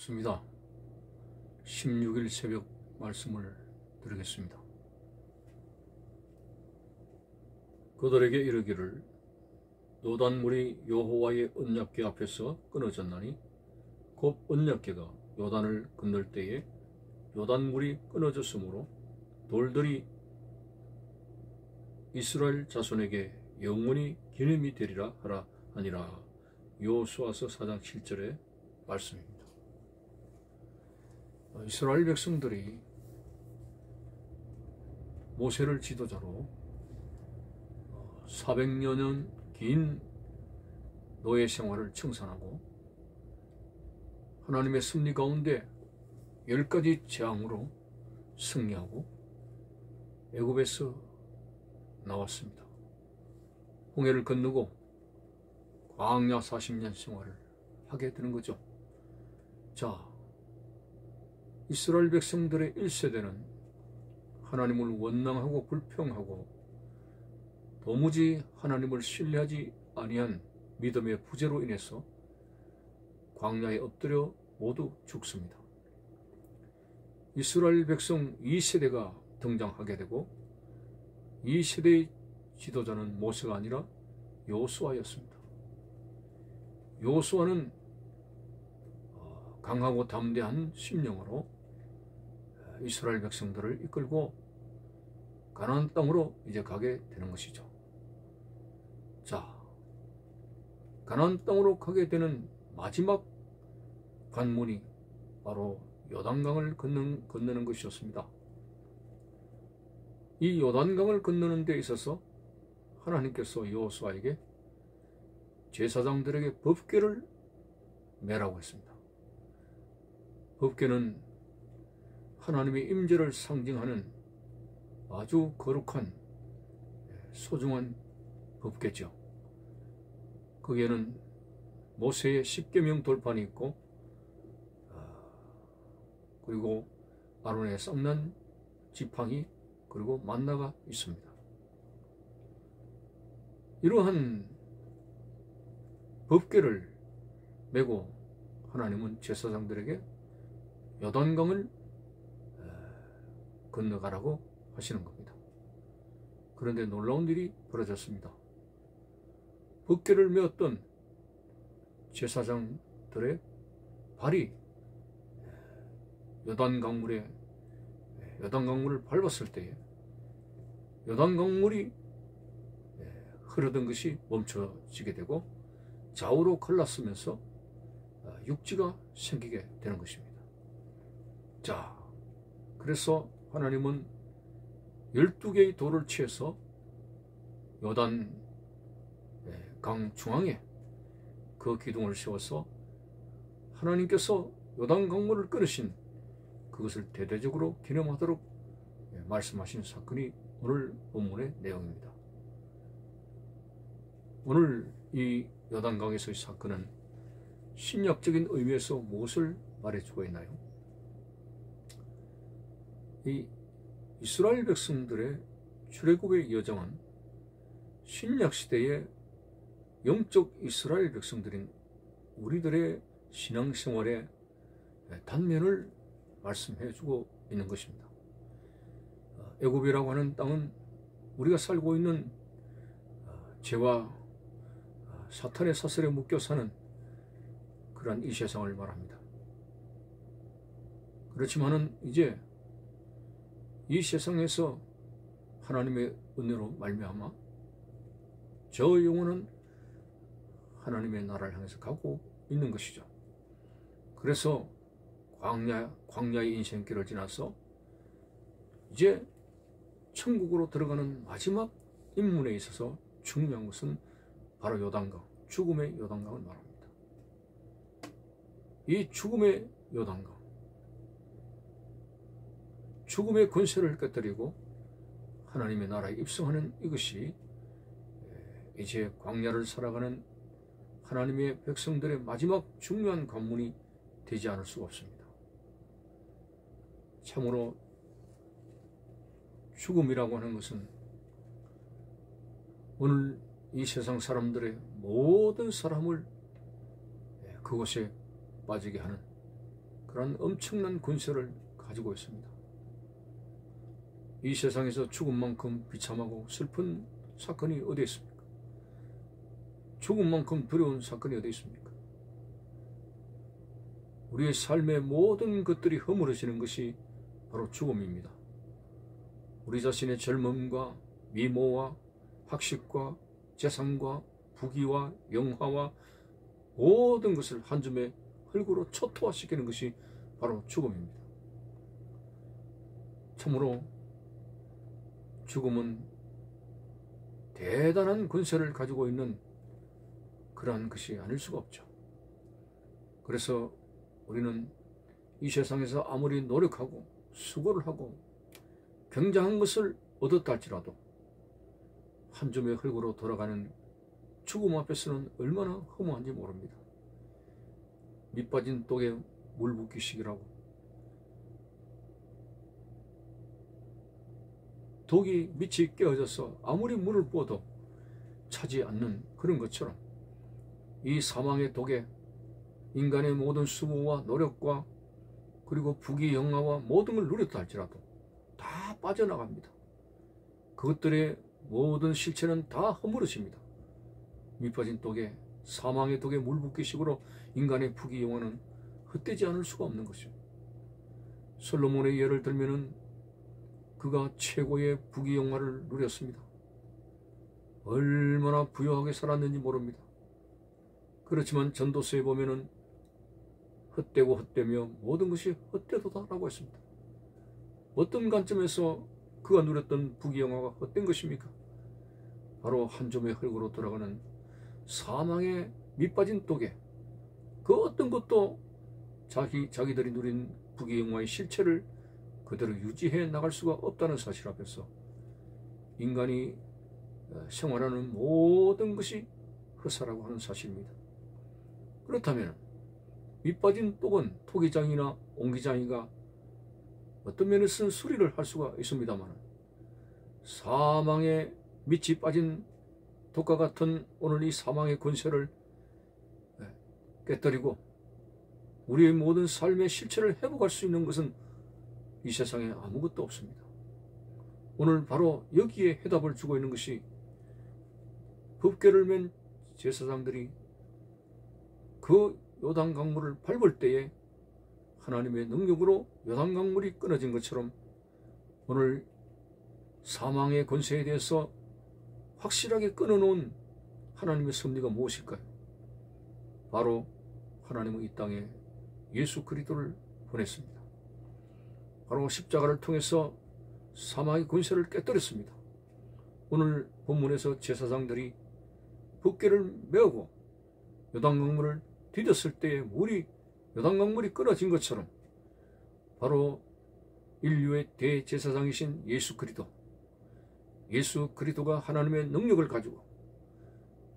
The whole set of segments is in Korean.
반갑습니다. 16일 새벽 말씀을 드리겠습니다. 그들에게 이르기를 요단물이 여호와의 언약궤 앞에서 끊어졌나니 곧 언약궤가 요단을 건널 때에 요단물이 끊어졌으므로 돌들이 이스라엘 자손에게 영원히 기념이 되리라 하라 하니라. 여호수아서 4장 7절의 말씀입니다. 이스라엘 백성들이 모세를 지도자로 400여 년 긴 노예 생활을 청산하고 하나님의 섭리 가운데 10가지 재앙으로 승리하고 애굽에서 나왔습니다. 홍해를 건너고 광야 40년 생활을 하게 되는 거죠. 자, 이스라엘 백성들의 1세대는 하나님을 원망하고 불평하고 도무지 하나님을 신뢰하지 아니한 믿음의 부재로 인해서 광야에 엎드려 모두 죽습니다. 이스라엘 백성 2세대가 등장하게 되고 이 세대의 지도자는 모세가 아니라 여호수아였습니다. 여호수아는 강하고 담대한 심령으로 이스라엘 백성들을 이끌고 가나안 땅으로 이제 가게 되는 것이죠. 자, 가나안 땅으로 가게 되는 마지막 관문이 바로 요단강을 건너는 것이었습니다. 이 요단강을 건너는 데 있어서 하나님께서 여호수아에게 제사장들에게 법궤를 매라고 했습니다. 법궤는 하나님의 임재를 상징하는 아주 거룩한 소중한 법궤죠. 거기에는 모세의 10계명 돌판이 있고 그리고 아론의 쌍난 지팡이 그리고 만나가 있습니다. 이러한 법궤를 메고 하나님은 제사장들에게 요단강을 건너가라고 하시는 겁니다. 그런데 놀라운 일이 벌어졌습니다. 법궤를 메었던 제사장들의 발이 요단강물을 밟았을 때에 요단강물이 흐르던 것이 멈춰지게 되고 좌우로 갈라서면서 육지가 생기게 되는 것입니다. 자, 그래서 하나님은 12개의 돌을 취해서 요단 강 중앙에 그 기둥을 세워서 하나님께서 요단 강물을 끊으신 그것을 대대적으로 기념하도록 말씀하신 사건이 오늘 본문의 내용입니다. 오늘 이 요단강에서의 사건은 신약적인 의미에서 무엇을 말해주고 있나요? 이 이스라엘 백성들의 출애굽의 여정은 신약시대의 영적 이스라엘 백성들인 우리들의 신앙생활의 단면을 말씀해주고 있는 것입니다. 애굽이라고 하는 땅은 우리가 살고 있는 죄와 사탄의 사슬에 묶여 사는 그러한 이 세상을 말합니다. 그렇지만은 이제 이 세상에서 하나님의 은혜로 말미암아 저 영혼은 하나님의 나라를 향해서 가고 있는 것이죠. 그래서 광야의 인생길을 지나서 이제 천국으로 들어가는 마지막 입문에 있어서 중요한 것은 바로 요단강, 죽음의 요단강을 말합니다. 이 죽음의 요단강, 죽음의 권세를 깨뜨리고 하나님의 나라에 입성하는 이것이 이제 광야를 살아가는 하나님의 백성들의 마지막 중요한 관문이 되지 않을 수가 없습니다. 참으로 죽음이라고 하는 것은 오늘 이 세상 사람들의 모든 사람을 그곳에 빠지게 하는 그런 엄청난 권세를 가지고 있습니다. 이 세상에서 죽음만큼 비참하고 슬픈 사건이 어디 있습니까? 죽음만큼 두려운 사건이 어디 있습니까? 우리의 삶의 모든 것들이 허물어지는 것이 바로 죽음입니다. 우리 자신의 젊음과 미모와 학식과 재산과 부귀와 영화와 모든 것을 한 줌에 흙으로 초토화시키는 것이 바로 죽음입니다. 참으로 죽음은 대단한 권세를 가지고 있는 그러한 것이 아닐 수가 없죠. 그래서 우리는 이 세상에서 아무리 노력하고 수고를 하고 굉장한 것을 얻었다 할지라도 한 줌의 흙으로 돌아가는 죽음 앞에서는 얼마나 허무한지 모릅니다. 밑 빠진 독에 물 붓기식이라고, 독이 밑이 깨어져서 아무리 물을 부어도 차지 않는 그런 것처럼 이 사망의 독에 인간의 모든 수고와 노력과 그리고 부귀 영화와 모든 걸 누렸다 할지라도 다 빠져나갑니다. 그것들의 모든 실체는 다 허물어집니다. 밑빠진 독에, 사망의 독에 물붓기식으로 인간의 부귀 영화는 헛되지 않을 수가 없는 것이죠. 솔로몬의 예를 들면은 그가 최고의 부귀 영화를 누렸습니다. 얼마나 부유하게 살았는지 모릅니다. 그렇지만 전도서에 보면은 헛되고 헛되며 모든 것이 헛되도다라고 했습니다. 어떤 관점에서 그가 누렸던 부귀 영화가 헛된 것입니까? 바로 한 줌의 흙으로 돌아가는 사망의 밑빠진 독에 그 어떤 것도 자기들이 누린 부귀 영화의 실체를 그대로 유지해 나갈 수가 없다는 사실 앞에서 인간이 생활하는 모든 것이 헛사라고 하는 사실입니다. 그렇다면 밑빠진 독은 토기장이나 옹기장이가 어떤 면에서는 수리를 할 수가 있습니다만 사망의 밑이 빠진 독과 같은 오늘 이 사망의 권세를 깨뜨리고 우리의 모든 삶의 실체를 회복할 수 있는 것은 이 세상에 아무것도 없습니다. 오늘 바로 여기에 해답을 주고 있는 것이 법궤를 맨 제사장들이 그 요단강물을 밟을 때에 하나님의 능력으로 요단강물이 끊어진 것처럼 오늘 사망의 권세에 대해서 확실하게 끊어놓은 하나님의 섭리가 무엇일까요? 바로 하나님은 이 땅에 예수 그리스도를 보냈습니다. 바로 십자가를 통해서 사망의 권세를 깨뜨렸습니다. 오늘 본문에서 제사장들이 법궤를 메우고 요단강물을 디뎠을 때에 요단강물이 끊어진 것처럼 바로 인류의 대제사장이신 예수 그리스도가 하나님의 능력을 가지고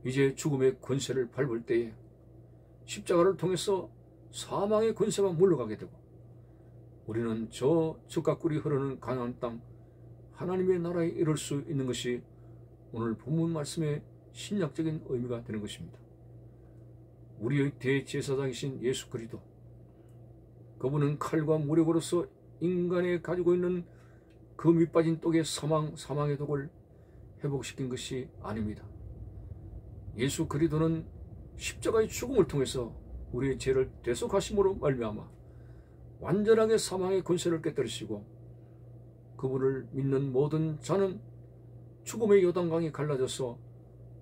이제 죽음의 권세를 밟을 때에 십자가를 통해서 사망의 권세가 물러가게 되고 우리는 저 젖과 꿀이 흐르는 가나안 땅 하나님의 나라에 이를 수 있는 것이 오늘 본문 말씀의 신약적인 의미가 되는 것입니다. 우리의 대제사장이신 예수 그리스도, 그분은 칼과 무력으로서 인간에 가지고 있는 그 밑빠진 독의 사망의 독을 회복시킨 것이 아닙니다. 예수 그리스도는 십자가의 죽음을 통해서 우리의 죄를 대속하심으로 말미암아 완전하게 사망의 권세를 깨뜨리시고 그분을 믿는 모든 자는 죽음의 요단강이 갈라져서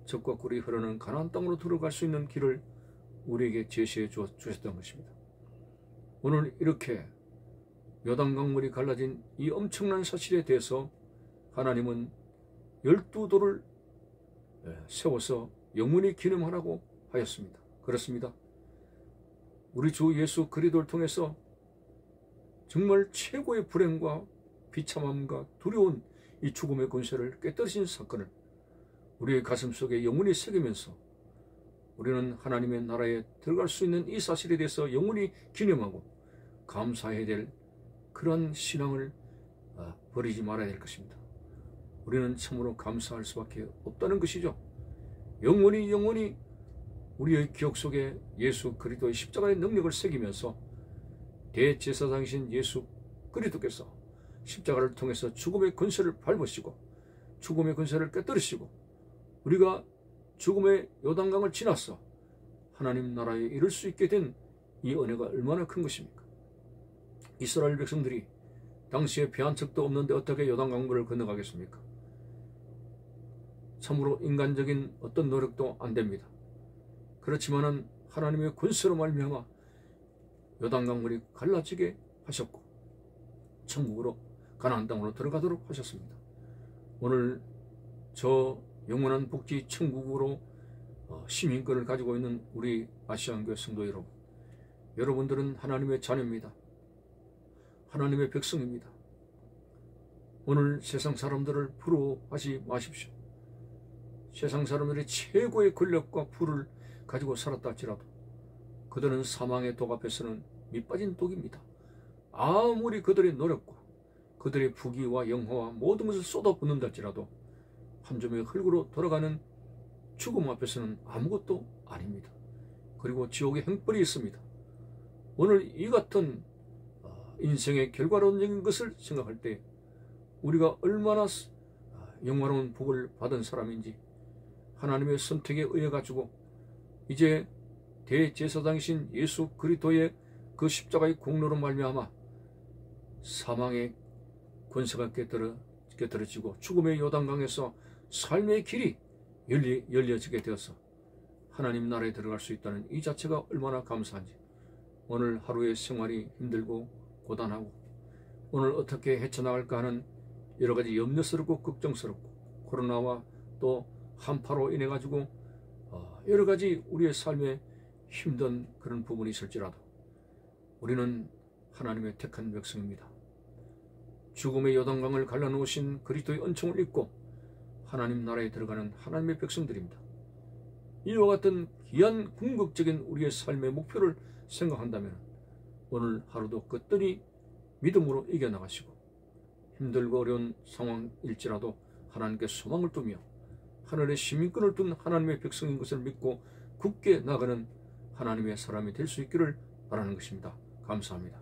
젖과 꿀이 흐르는 가나안 땅으로 들어갈 수 있는 길을 우리에게 제시해 주셨던 것입니다. 오늘 이렇게 요단강물이 갈라진 이 엄청난 사실에 대해서 하나님은 12돌을 세워서 영원히 기념하라고 하였습니다. 그렇습니다. 우리 주 예수 그리스도를 통해서 정말 최고의 불행과 비참함과 두려운 이 죽음의 권세를 깨뜨리신 사건을 우리의 가슴 속에 영원히 새기면서 우리는 하나님의 나라에 들어갈 수 있는 이 사실에 대해서 영원히 기념하고 감사해야 될 그런 신앙을 버리지 말아야 될 것입니다. 우리는 참으로 감사할 수밖에 없다는 것이죠. 영원히 우리의 기억 속에 예수 그리스도의 십자가의 능력을 새기면서 대제사장이신 예수 그리스도께서 십자가를 통해서 죽음의 권세를 밟으시고 죽음의 권세를 깨뜨리시고 우리가 죽음의 요단강을 지나서 하나님 나라에 이를 수 있게 된 이 은혜가 얼마나 큰 것입니까? 이스라엘 백성들이 당시에 배 한 척도 없는데 어떻게 요단강물을 건너가겠습니까? 참으로 인간적인 어떤 노력도 안 됩니다. 그렇지만은 하나님의 권세로 말미암아 요단강물이 갈라지게 하셨고 천국으로 가나안 땅으로 들어가도록 하셨습니다. 오늘 저 영원한 복지 천국으로 시민권을 가지고 있는 우리 아시안교회 성도 여러분, 여러분들은 하나님의 자녀입니다. 하나님의 백성입니다. 오늘 세상 사람들을 부러워하지 마십시오. 세상 사람들이 최고의 권력과 부를 가지고 살았다 할지라도 그들은 사망의 독 앞에서는 밑빠진 독입니다. 아무리 그들의 노력과 그들의 부귀와 영화와 모든 것을 쏟아붓는다 할지라도 한 점의 흙으로 돌아가는 죽음 앞에서는 아무것도 아닙니다. 그리고 지옥의 행벌이 있습니다. 오늘 이 같은 인생의 결과론적인 것을 생각할 때 우리가 얼마나 영화로운 복을 받은 사람인지 하나님의 선택에 의해 가지고 이제 대제사장이신 예수 그리스도의 그 십자가의 공로로 말미암아 사망의 권세가 깨뜨려지고 죽음의 요단강에서 삶의 길이 열려지게 되어서 하나님 나라에 들어갈 수 있다는 이 자체가 얼마나 감사한지, 오늘 하루의 생활이 힘들고 고단하고 오늘 어떻게 헤쳐나갈까 하는 여러 가지 염려스럽고 걱정스럽고 코로나와 또 한파로 인해 가지고 여러 가지 우리의 삶에 힘든 그런 부분이 있을지라도 우리는 하나님의 택한 백성입니다. 죽음의 요단강을 갈라놓으신 그리스도의 은총을 입고 하나님 나라에 들어가는 하나님의 백성들입니다. 이와 같은 귀한 궁극적인 우리의 삶의 목표를 생각한다면 오늘 하루도 끝들이 믿음으로 이겨나가시고 힘들고 어려운 상황일지라도 하나님께 소망을 두며 하늘의 시민권을 둔 하나님의 백성인 것을 믿고 굳게 나가는 하나님의 사람이 될 수 있기를 바라는 것입니다. 감사합니다.